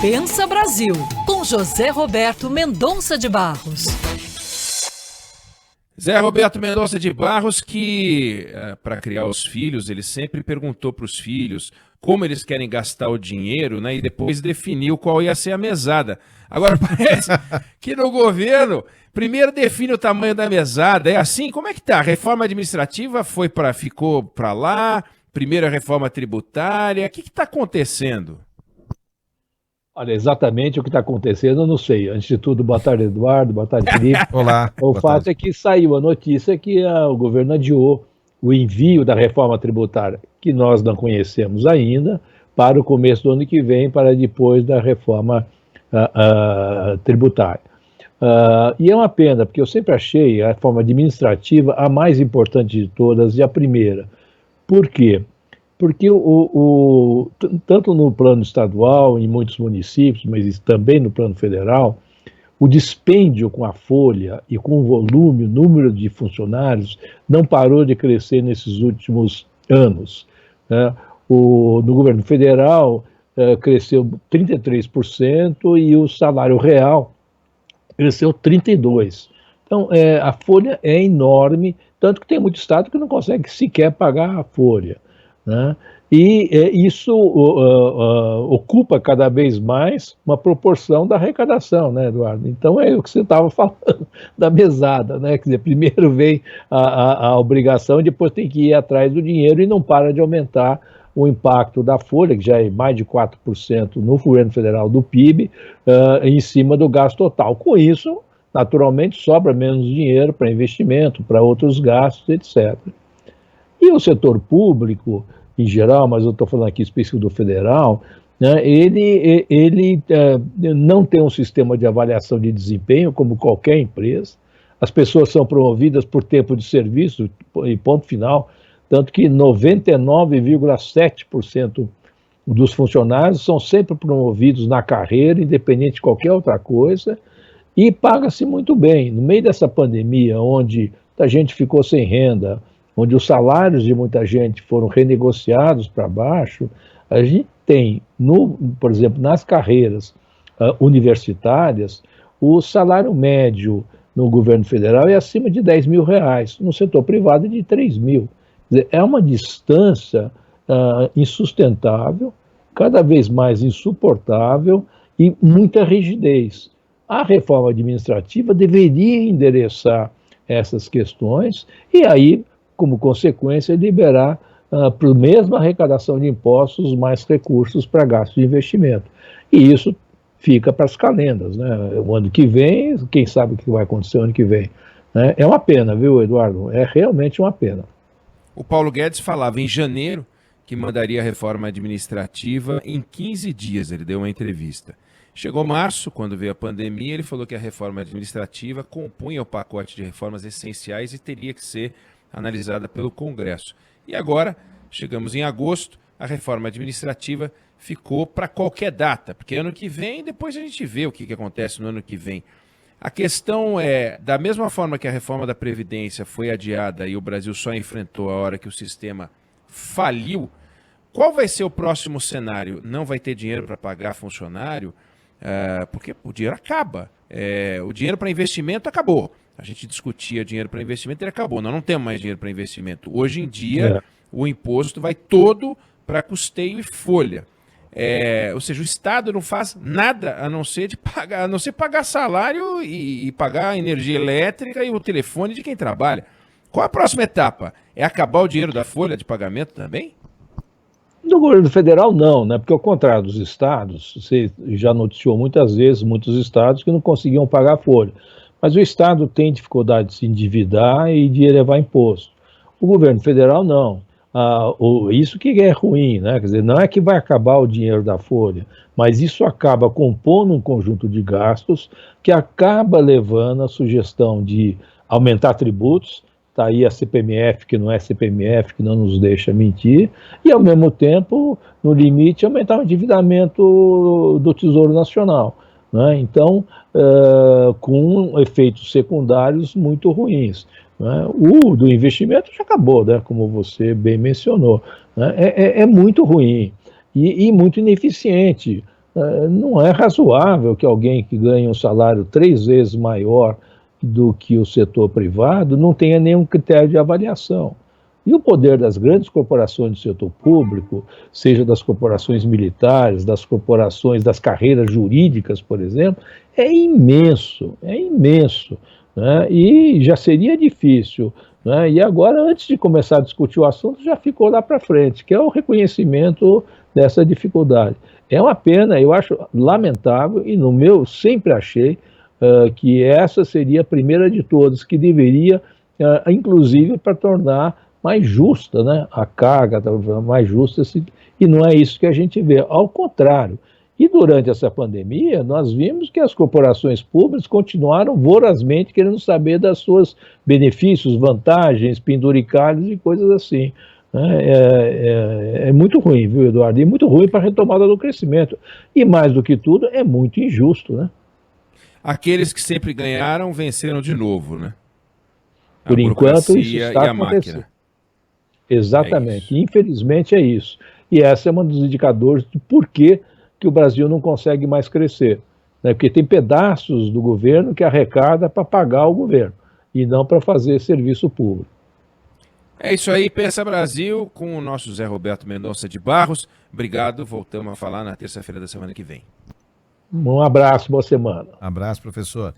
Pensa Brasil, com José Roberto Mendonça de Barros. Zé Roberto Mendonça de Barros, que para criar os filhos, ele sempre perguntou para os filhos como eles querem gastar o dinheiro, né? E depois definiu qual ia ser a mesada. Agora parece que no governo, primeiro define o tamanho da mesada. É assim? Como é que tá? A reforma administrativa ficou para lá? Primeiro a reforma tributária? O que está acontecendo? Olha, exatamente o que está acontecendo, eu não sei. Antes de tudo, boa tarde, Eduardo, boa tarde, Felipe. Olá. O fato é que saiu a notícia que o governo adiou o envio da reforma tributária, que nós não conhecemos ainda, para o começo do ano que vem, para depois da reforma tributária. E é uma pena, porque eu sempre achei a reforma administrativa a mais importante de todas e a primeira. Por quê? Porque tanto no plano estadual, em muitos municípios, mas também no plano federal, o dispêndio com a folha e com o volume, o número de funcionários, não parou de crescer nesses últimos anos, né? No governo federal, cresceu 33% e o salário real cresceu 32%. Então, a folha é enorme, tanto que tem muito estado que não consegue sequer pagar a folha, né? E isso ocupa cada vez mais uma proporção da arrecadação, né, Eduardo? Então é o que você estava falando da mesada, né? Quer dizer, primeiro vem a obrigação, depois tem que ir atrás do dinheiro e não para de aumentar o impacto da folha, que já é mais de 4% no governo federal do PIB, em cima do gasto total. Com isso, naturalmente, sobra menos dinheiro para investimento, para outros gastos, etc. E o setor público, em geral, mas eu estou falando aqui específico do federal, né, ele não tem um sistema de avaliação de desempenho, como qualquer empresa. As pessoas são promovidas por tempo de serviço, e ponto final, tanto que 99,7% dos funcionários são sempre promovidos na carreira, independente de qualquer outra coisa, e paga-se muito bem. No meio dessa pandemia, onde a gente ficou sem renda, onde os salários de muita gente foram renegociados para baixo, a gente tem, por exemplo, nas carreiras universitárias, o salário médio no governo federal é acima de R$10 mil, no setor privado é de 3 mil. Quer dizer, é uma distância insustentável, cada vez mais insuportável e muita rigidez. A reforma administrativa deveria endereçar essas questões e aí, como consequência, liberar para a mesma arrecadação de impostos mais recursos para gasto de investimento. E isso fica para as calendas, né? O ano que vem, quem sabe o que vai acontecer o ano que vem, né? É uma pena, viu, Eduardo? É realmente uma pena. O Paulo Guedes falava em janeiro que mandaria a reforma administrativa em 15 dias, ele deu uma entrevista. Chegou março, quando veio a pandemia, ele falou que a reforma administrativa compunha o pacote de reformas essenciais e teria que ser analisada pelo Congresso. E agora, chegamos em agosto, a reforma administrativa ficou para qualquer data, porque ano que vem, depois a gente vê o que acontece no ano que vem. A questão é, da mesma forma que a reforma da Previdência foi adiada e o Brasil só enfrentou a hora que o sistema faliu, qual vai ser o próximo cenário? Não vai ter dinheiro para pagar funcionário? Porque o dinheiro acaba. O dinheiro para investimento acabou. A gente discutia dinheiro para investimento e ele acabou. Nós não temos mais dinheiro para investimento. Hoje em dia, o imposto vai todo para custeio e folha. Ou seja, o Estado não faz nada a não ser pagar salário e pagar energia elétrica e o telefone de quem trabalha. Qual a próxima etapa? É acabar o dinheiro da folha de pagamento também? No governo federal, não, né? Porque ao contrário dos estados, você já noticiou muitas vezes, muitos estados que não conseguiam pagar a folha. Mas o Estado tem dificuldade de se endividar e de elevar imposto. O governo federal, não. Isso que é ruim, né? Quer dizer, não é que vai acabar o dinheiro da folha, mas isso acaba compondo um conjunto de gastos que acaba levando a sugestão de aumentar tributos. Está aí a CPMF, que não é CPMF, que não nos deixa mentir, e ao mesmo tempo, no limite, aumentar o endividamento do Tesouro Nacional, né? Então, com efeitos secundários muito ruins, né? O do investimento já acabou, né? Como você bem mencionou, né? É muito ruim e muito ineficiente. Não é razoável que alguém que ganha um salário 3 vezes maior do que o setor privado não tenha nenhum critério de avaliação. E o poder das grandes corporações do setor público, seja das corporações militares, das corporações das carreiras jurídicas, por exemplo, é imenso, né? E já seria difícil, né? E agora, antes de começar a discutir o assunto, já ficou lá para frente, que é o reconhecimento dessa dificuldade. É uma pena, eu acho lamentável, e no meu sempre achei que essa seria a primeira de todas, que deveria, inclusive, para tornar mais justa, né, a carga, mais justa, e não é isso que a gente vê, ao contrário. E durante essa pandemia, nós vimos que as corporações públicas continuaram vorazmente querendo saber das suas benefícios, vantagens, penduricalhos e coisas assim. É muito ruim, viu, Eduardo? E muito ruim para a retomada do crescimento. E mais do que tudo, é muito injusto, né? Aqueles que sempre ganharam venceram de novo, né? Por enquanto, isso está acontecendo. Exatamente. Infelizmente é isso. E essa é um dos indicadores de por que o Brasil não consegue mais crescer. Né? Porque tem pedaços do governo que arrecada para pagar o governo e não para fazer serviço público. É isso aí, Pensa Brasil, com o nosso José Roberto Mendonça de Barros. Obrigado, voltamos a falar na terça-feira da semana que vem. Um abraço, boa semana. Abraço, professor.